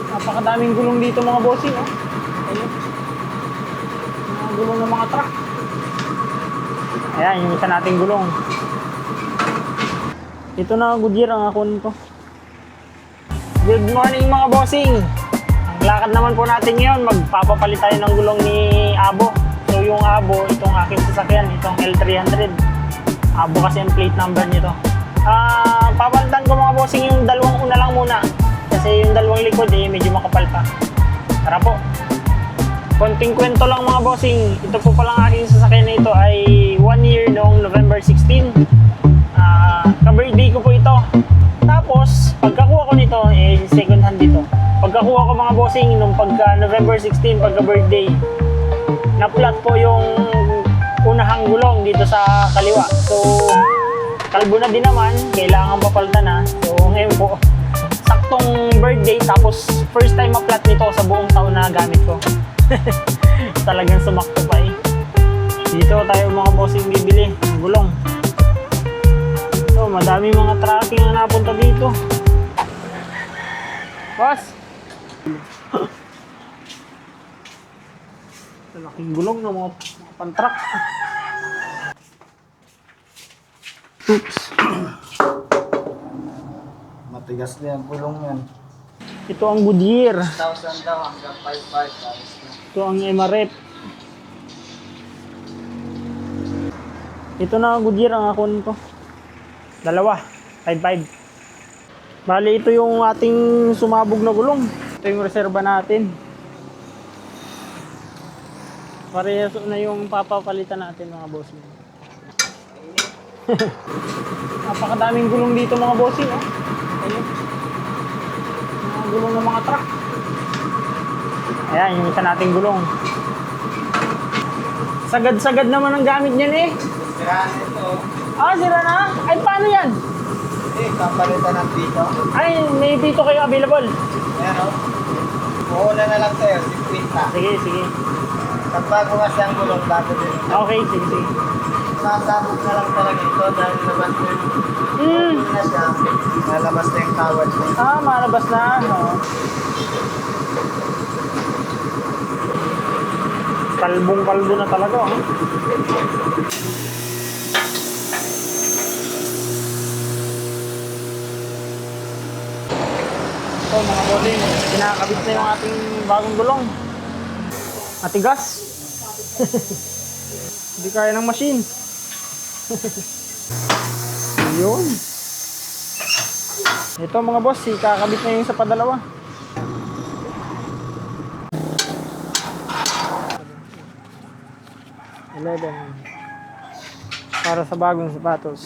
Napakadaming gulong dito mga bossing, oh. Ayun. Mga gulong ng mga truck. Ayan, yung isa nating gulong. Ito na, Goodyear ang akon ko. Good morning mga bossing. Ang lakad naman po natin ngayon, magpapapalit tayo ng gulong ni Abo. So yung Abo, itong aking sasakyan, itong L300. Abo kasi ang plate number nito. Papalitan ko mga bossing yung dalawang una lang muna. Kasi yung dalawang likod medyo makapal pa. Tara po. Konting kwento lang mga bossing. Ito po palang aking sasakyan na ito ay 1 year noong November 16. Ka-birthday ko po ito. Tapos, pagkakuha ko nito, second hand dito. Pagkakuha ko mga bossing, nung pagka November 16, pagka-birthday, na-flat po yung unahang gulong dito sa kaliwa. So, kalbo na din naman, kailangan papalitan na. So, ngayon po, saktong birthday, tapos first time ma-flat nito sa buong taon na gamit ko. Talagang sumakto pa eh. Dito tayo mga bossing bibili ng gulong. So, madami mga tracking na napunta dito. Boss! Laking gulong ng mga pan-truck. Oops. Matigas na yung gulong yan. Ito ang Goodyear. 1,000 daw hanggang 5,500. Ito ang MRF. Ito na ang Goodyear ang akon ko. Dalawa. 5,500. Bali ito yung ating sumabog na gulong. Ito yung reserba natin. Parehas na yung papapalitan natin mga bossing. Napakadaming gulong dito mga bossing, oh. Ayun. Mga gulong ng mga truck. Ayan, yung isa nating gulong. Sagad-sagad naman ang gamit niyan eh. Siraan ito. Sira na? Ay, paano yan? Papalitan ng dito. Ay, may dito kayo available. Ayan o. Puhula na lang sa'yo, 50. Sige, sige. Pag bago nga siyang gulong, bago din. Okay, sige, sige. Nasabog na lang talaga ito dahil labas na na siya. Nalabas na yung tawad niya. Malabas na. Oh. Kalbong-kalbo na talaga, oh. So mga bossing, kinakabit na yung ating bagong gulong. Matigas. Hindi kaya ng machine. Yun. Ito mga boss, kakabit na yung sa padalawa. $11 para sa bagong sapatos.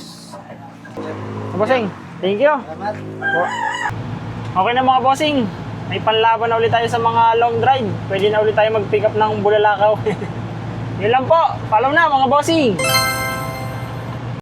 Bossing, thank you. Salamat. Okay na mga bossing, may panlaban na ulit tayo sa mga long drive. Pwede na ulit tayo mag-pick up ng Bulalakaw. Yun lang po, follow na mga bossing.